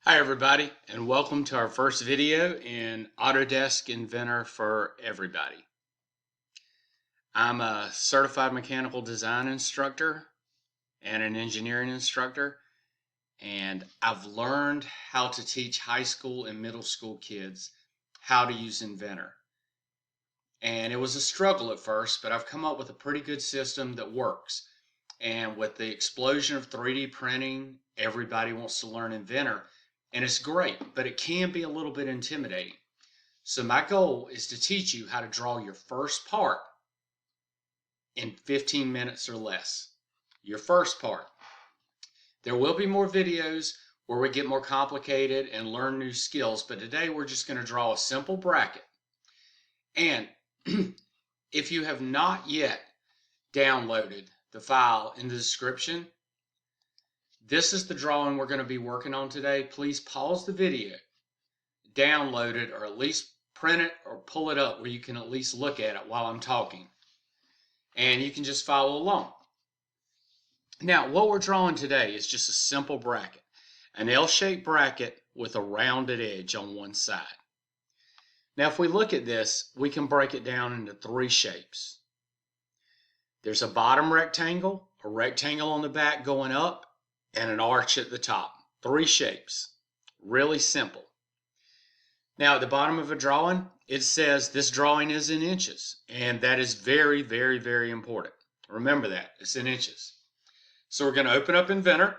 Hi everybody, and welcome to our first video in Autodesk Inventor for everybody. I'm a certified mechanical design instructor and an engineering instructor, and I've learned how to teach high school and middle school kids how to use Inventor. And it was a struggle at first, but I've come up with a pretty good system that works. And with the explosion of 3D printing, everybody wants to learn Inventor. And it's great, but it can be a little bit intimidating. So my goal is to teach you how to draw your first part in 15 minutes or less. Your first part. There will be more videos where we get more complicated and learn new skills, but today we're just going to draw a simple bracket. And if you have not yet downloaded the file in the description, this is the drawing we're going to be working on today. Please pause the video, download it, or at least print it or pull it up where you can at least look at it while I'm talking. And you can just follow along. Now, what we're drawing today is just a simple bracket. An L-shaped bracket with a rounded edge on one side. Now, if we look at this, we can break it down into three shapes. There's a bottom rectangle, a rectangle on the back going up, and an arch at the top. Three shapes. Really simple. Now at the bottom of a drawing, it says this drawing is in inches. And that is very, very, very important. Remember that. It's in inches. So we're going to open up Inventor.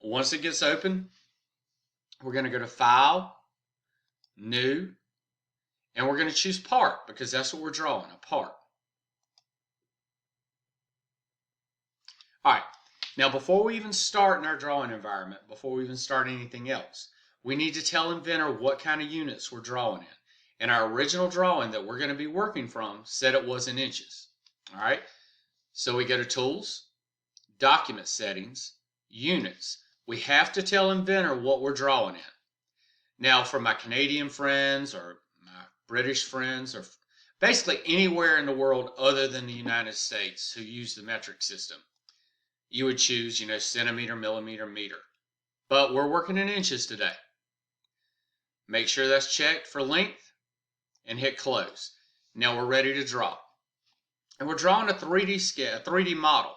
Once it gets open, we're going to go to File, New, and we're going to choose Part because that's what we're drawing, a part. All right. Now, before we even start in our drawing environment, before we even start anything else, we need to tell Inventor what kind of units we're drawing in. And our original drawing that we're going to be working from said it was in inches. All right. So we go to Tools, Document Settings, Units. We have to tell Inventor what we're drawing in. Now, for my Canadian friends or my British friends or basically anywhere in the world other than the United States who use the metric system, you would choose, centimeter, millimeter, meter. But we're working in inches today. Make sure that's checked for length and hit close. Now we're ready to draw. And we're drawing a 3D model.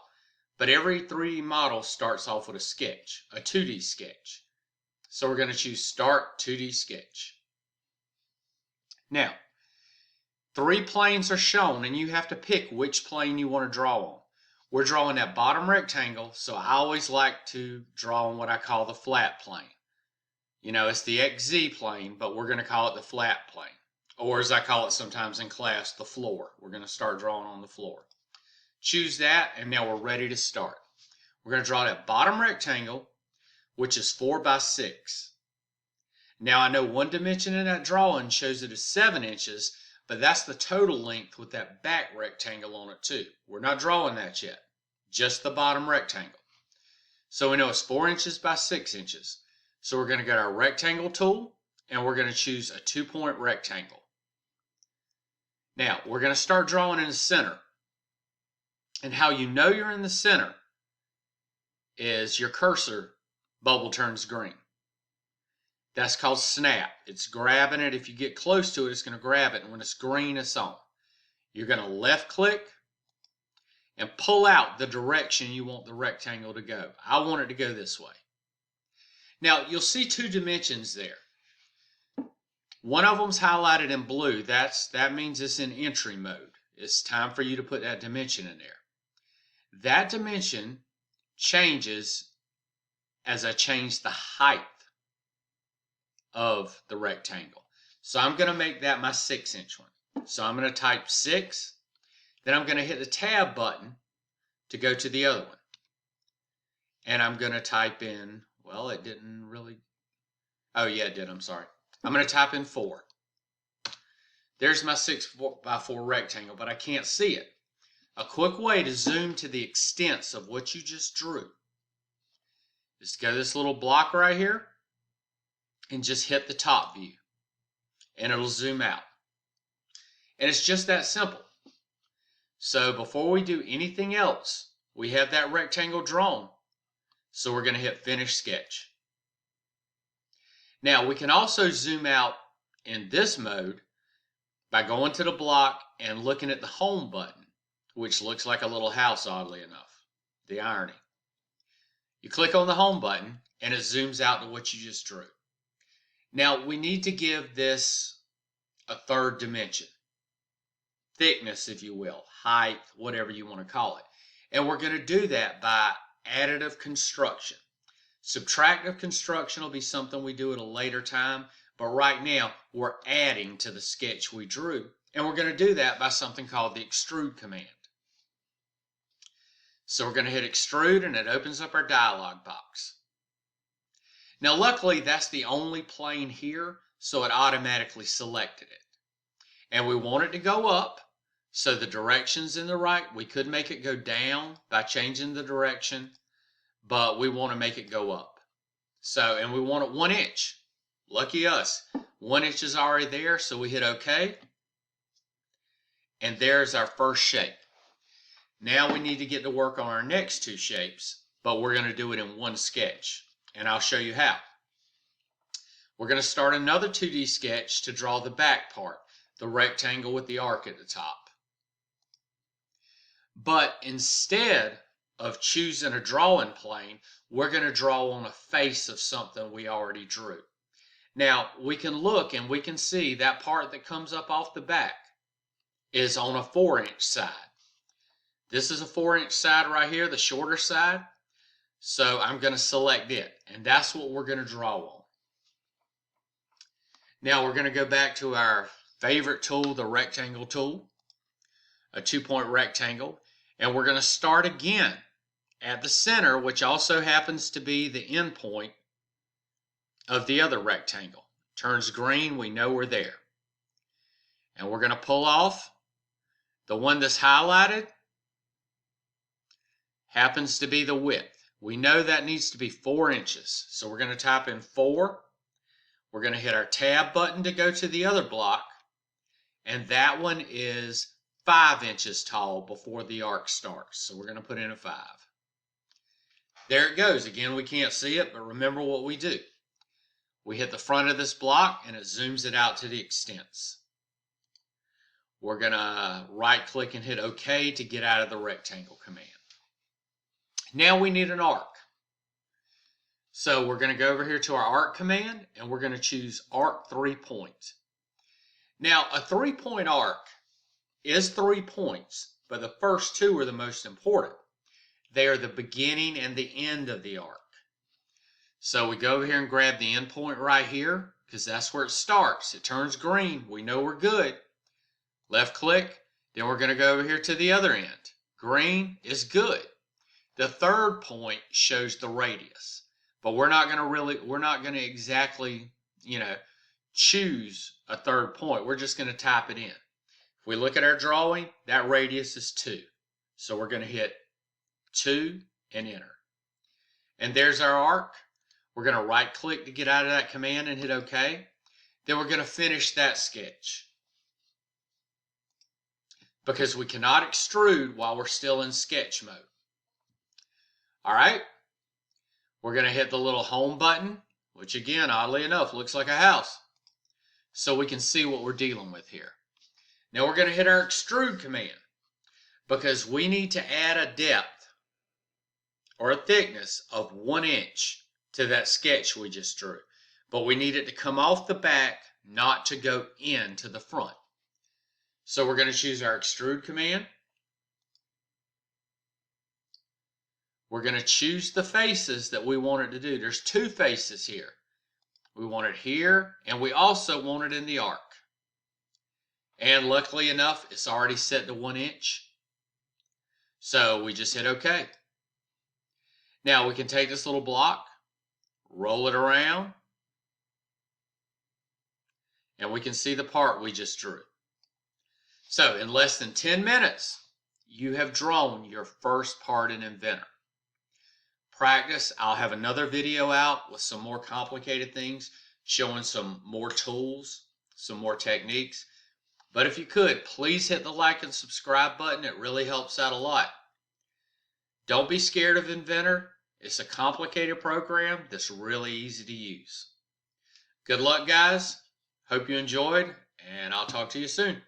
But every 3D model starts off with a sketch, a 2D sketch. So we're going to choose Start 2D Sketch. Now, three planes are shown and you have to pick which plane you want to draw on. We're drawing that bottom rectangle, so I always like to draw on what I call the flat plane. It's the XZ plane, but we're going to call it the flat plane. Or as I call it sometimes in class, the floor. We're going to start drawing on the floor. Choose that, and now we're ready to start. We're going to draw that bottom rectangle, which is 4 by 6. Now I know one dimension in that drawing shows it as 7 inches, but that's the total length with that back rectangle on it too. We're not drawing that yet, just the bottom rectangle. So we know it's 4 inches by 6 inches. So we're going to get our rectangle tool and we're going to choose a 2-point rectangle. Now we're going to start drawing in the center. And how you know you're in the center is your cursor bubble turns green. That's called snap. It's grabbing it. If you get close to it, it's going to grab it. And when it's green, it's on. You're going to left click and pull out the direction you want the rectangle to go. I want it to go this way. Now, you'll see two dimensions there. One of them's highlighted in blue. That means it's in entry mode. It's time for you to put that dimension in there. That dimension changes as I change the height of the rectangle. So I'm going to make that my 6-inch one. So I'm going to type 6. Then I'm going to hit the tab button to go to the other one. And I'm going to type in, well, it didn't really, oh yeah, it did, I'm sorry. I'm going to type in 4. There's my 6 by 4 rectangle, but I can't see it. A quick way to zoom to the extents of what you just drew is to go to this little block right here and just hit the top view and it'll zoom out. And it's just that simple. So before we do anything else, we have that rectangle drawn. So we're going to hit Finish Sketch. Now we can also zoom out in this mode by going to the block and looking at the home button, which looks like a little house, oddly enough. The irony. You click on the home button and it zooms out to what you just drew. Now we need to give this a third dimension. Thickness, if you will, height, whatever you want to call it. And we're going to do that by additive construction. Subtractive construction will be something we do at a later time, but right now we're adding to the sketch we drew, and we're going to do that by something called the extrude command. So we're going to hit extrude and it opens up our dialog box. Now luckily that's the only plane here, so it automatically selected it. And we want it to go up, so the direction's in the right. We could make it go down by changing the direction, but we want to make it go up. So, and we want it 1 inch. Lucky us. 1 inch is already there, so we hit OK. And there's our first shape. Now we need to get to work on our next 2 shapes, but we're going to do it in one sketch. And I'll show you how. We're going to start another 2D sketch to draw the back part, the rectangle with the arc at the top. But instead of choosing a drawing plane, we're going to draw on a face of something we already drew. Now we can look and we can see that part that comes up off the back is on a 4-inch side. This is a 4-inch side right here, the shorter side. So I'm going to select it, and that's what we're going to draw on. Now we're going to go back to our favorite tool, the rectangle tool, a 2-point rectangle, and we're going to start again at the center, which also happens to be the end point of the other rectangle. Turns green, we know we're there. And we're going to pull off the one that's highlighted, happens to be the width. We know that needs to be 4 inches. So we're going to type in 4. We're going to hit our tab button to go to the other block. And that one is 5 inches tall before the arc starts. So we're going to put in a 5. There it goes. Again, we can't see it, but remember what we do. We hit the front of this block and it zooms it out to the extents. We're going to right click and hit OK to get out of the rectangle command. Now we need an arc. So we're going to go over here to our arc command and we're going to choose arc 3-point. Now a 3-point arc is 3 points, but the first 2 are the most important. They are the beginning and the end of the arc. So we go over here and grab the end point right here because that's where it starts. It turns green. We know we're good. Left click. Then we're going to go over here to the other end. Green is good. The third point shows the radius, but we're not going to exactly, choose a third point. We're just going to type it in. If we look at our drawing, that radius is 2. So we're going to hit 2 and enter. And there's our arc. We're going to right click to get out of that command and hit OK. Then we're going to finish that sketch, because we cannot extrude while we're still in sketch mode. All right, we're going to hit the little home button, which again, oddly enough, looks like a house, so we can see what we're dealing with here. Now we're going to hit our extrude command because we need to add a depth or a thickness of 1 inch to that sketch we just drew. But we need it to come off the back, not to go into the front. So we're going to choose our extrude command. We're going to choose the faces that we want it to do. There's 2 faces here. We want it here, and we also want it in the arc. And luckily enough, it's already set to 1 inch. So we just hit OK. Now we can take this little block, roll it around, and we can see the part we just drew. So in less than 10 minutes, you have drawn your first part in Inventor. Practice. I'll have another video out with some more complicated things, showing some more tools, some more techniques. But if you could, please hit the like and subscribe button. It really helps out a lot. Don't be scared of Inventor. It's a complicated program that's really easy to use. Good luck, guys. Hope you enjoyed, and I'll talk to you soon.